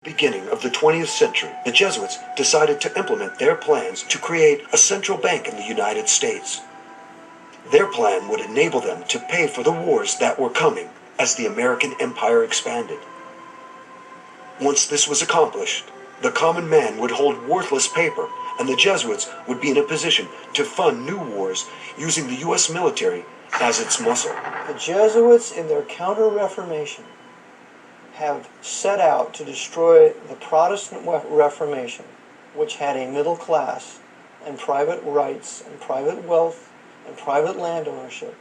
Beginning of the 20th century, the Jesuits decided to implement their plans to create a central bank in the United States. Their plan would enable them to pay for the wars that were coming as the American empire expanded. Once this was accomplished, the common man would hold worthless paper, and the Jesuits would be in a position to fund new wars using the U.S. military as its muscle. The Jesuits, in their Counter-Reformation, have set out to destroy the Protestant Reformation, which had a middle class and private rights and private wealth and private land ownership.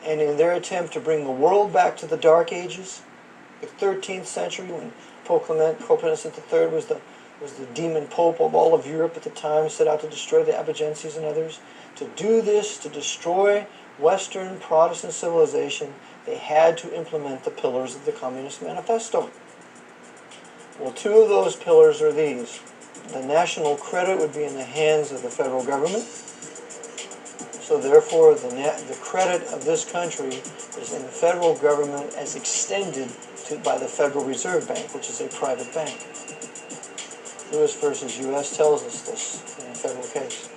And in their attempt to bring the world back to the Dark Ages, the 13th century, when Pope Innocent III was the demon pope of all of Europe at the time, set out to destroy the Albigenses and others. To do this, to destroy Western Protestant civilization, they had to implement the pillars of the Communist Manifesto. Well, two of those pillars are these. The national credit would be in the hands of the federal government. So therefore, the credit of this country is in the federal government as extended by the Federal Reserve Bank, which is a private bank. Lewis versus U.S. tells us this in a federal case.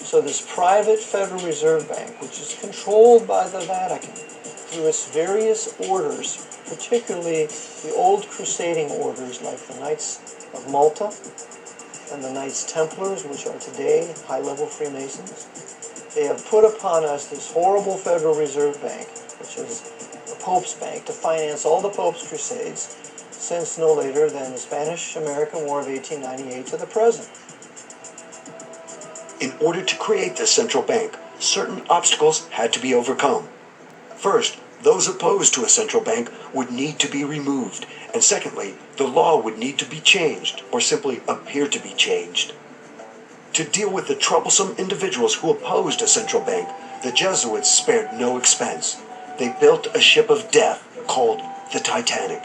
So this private Federal Reserve Bank, which is controlled by the Vatican through its various orders, particularly the old crusading orders like the Knights of Malta and the Knights Templars, which are today high-level Freemasons, they have put upon us this horrible Federal Reserve Bank, which is the Pope's bank, to finance all the Pope's crusades since no later than the Spanish-American War of 1898 to the present. In order to create this central bank, certain obstacles had to be overcome. First, those opposed to a central bank would need to be removed, and secondly, the law would need to be changed, or simply appear to be changed. To deal with the troublesome individuals who opposed a central bank, the Jesuits spared no expense. They built a ship of death called the Titanic.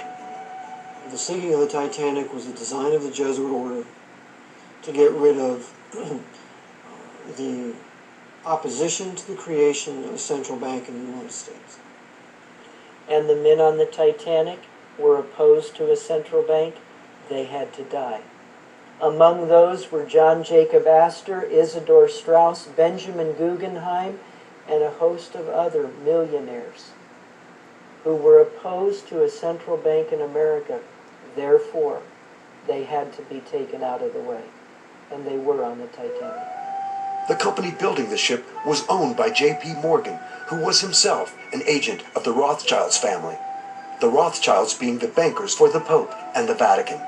The sinking of the Titanic was the design of the Jesuit order to get rid of the opposition to the creation of a central bank in the United States. And the men on the Titanic were opposed to a central bank. They had to die. Among those were John Jacob Astor, Isidor Straus, Benjamin Guggenheim, and a host of other millionaires who were opposed to a central bank in America. Therefore, they had to be taken out of the way. And they were on the Titanic. The company building the ship was owned by J.P. Morgan, who was himself an agent of the Rothschilds family, the Rothschilds being the bankers for the Pope and the Vatican.